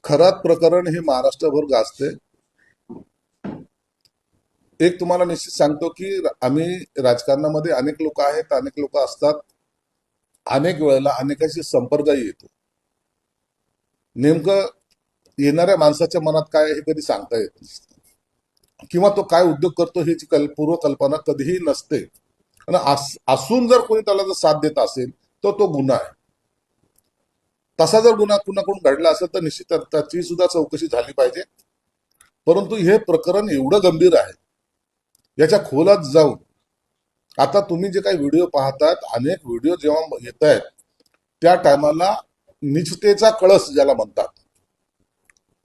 खरात प्रकरण हे महाराष्ट्रभर गाजते. एक तुम्हाला निश्चित सांगतो की आम्ही राजकारणामध्ये अनेक लोक आहेत, अनेक लोक असतात. अनेक वेळेला अनेकाशी संपर्कही येतो. नेमकं येणाऱ्या माणसाच्या मनात काय आहे हे कधी सांगता येत नाही, किंवा तो काय उद्योग करतो ह्याची पूर्वकल्पना कधीही नसते. आणि असून जर कोणी त्याला जर साथ देत असेल तर तो गुन्हा आहे. तसा जर गुन्हा कुणाकडून घडला असेल तर निश्चित त्याची सुद्धा चौकशी झाली पाहिजे. परंतु हे प्रकरण एवढं गंभीर आहे, याच्या खोलात जाऊन आता तुम्ही जे काही व्हिडिओ पाहतात, अनेक व्हिडिओ जेव्हा येत आहेत त्या टायमाला निष्ठेचा कळस ज्याला म्हणतात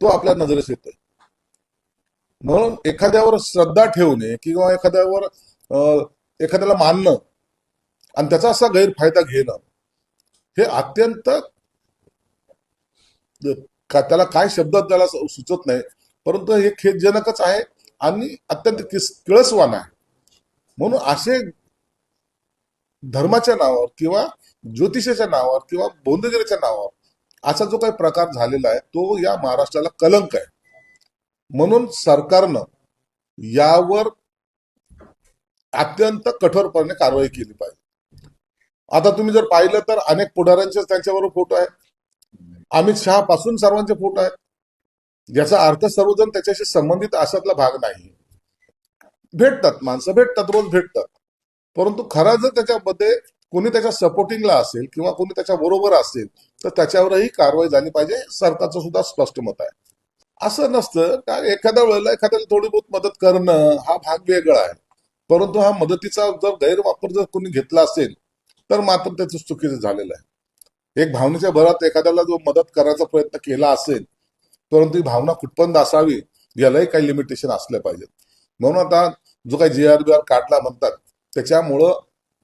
तो आपल्या नजरेस येतोय. म्हणून एखाद्यावर श्रद्धा ठेवणे किंवा एखाद्याला मानणं आणि त्याचा असा गैरफायदा घेणं हे अत्यंत त्याला काय शब्द त्याला सुचत नाही, परंतु हे खेदजनकच आहे आणि अत्यंत किळसवान आहे. म्हणून असे धर्माच्या नावावर किंवा ज्योतिषाच्या नावावर किंवा बौद्धगिरीच्या नावावर असा जो काही प्रकार झालेला आहे तो या महाराष्ट्राला कलंक आहे. म्हणून सरकारनं यावर अत्यंत कठोरपणे कारवाई केली पाहिजे. आता तुम्ही जर पाहिलं तर अनेक पुढाऱ्यांचे त्यांच्याबरोबर फोटो आहेत, अमित शहा पासून सर्वांचे फोटो आहेत. याचा अर्थ सर्वजण त्याच्याशी संबंधित अशातला भाग नाही. भेटतात, माणसं भेटतात, रोज भेटतात, परंतु खरा जर त्याच्यामध्ये कोणी त्याच्या सपोर्टिंगला असेल किंवा कोणी त्याच्या बरोबर असेल तर त्याच्यावरही कारवाई झाली पाहिजे. सरकारचं सुद्धा स्पष्ट मत आहे. असं नसतं का एखाद्या वेळेला एखाद्याला थोडी बहुत मदत करणं हा भाग वेगळा आहे, परंतु हा मदतीचा जर गैरवापर जर कोणी घेतला असेल तर मात्र त्याचं चुकीचं झालेलं आहे. एक भावनेच्या भरात एखाद्याला जो मदत करायचा प्रयत्न केला असेल, परंतु ही भावना कुठपर्यंत असावी यालाही काही लिमिटेशन असल्या पाहिजेत. म्हणून आता जो काही GR काढला म्हणतात त्याच्यामुळं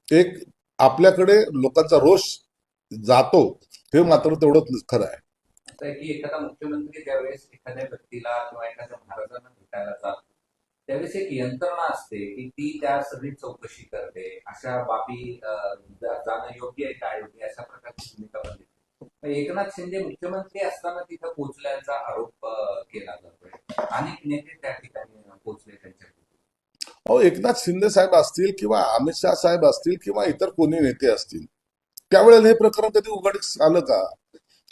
एक आपल्याकडे लोकांचा रोष जातो, हे मात्र तेवढंच खरं आहे. की एखादा मुख्यमंत्री ज्यावेळेस एखाद्या व्यक्तीला किंवा एखाद्या महाराजांना भेटायला जातो त्यावेळेस एक यंत्रणा असते की ती त्या सगळी चौकशी करते, अशा बाबी जाणं योग्य आहे का योग्य अशा प्रकारची भूमिका बनते. एकनाथ शिंदे मुख्यमंत्री असताना तिथं पोहोचल्याचा आरोप केला जातोय. अनेक नेते त्या ठिकाणी पोहोचले त्यांच्या. अहो, एकनाथ शिंदे साहेब असतील किंवा अमित शहा साहेब असतील किंवा इतर कोणी नेते असतील, त्यावेळेला हे प्रकरण कधी उघडकीस आलं का?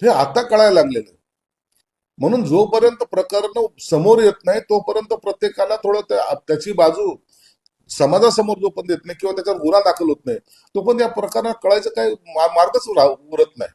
हे आता कळायला लागलेलं आहे. म्हणून जोपर्यंत प्रकरण समोर येत नाही तोपर्यंत प्रत्येकाला थोडं त्याची बाजू समाजासमोर जो पण देत नाही किंवा त्याच्यावर गुन्हा दाखल होत नाही तोपर्यंत या प्रकरणात कळायचं काही मार्गच उरत नाही.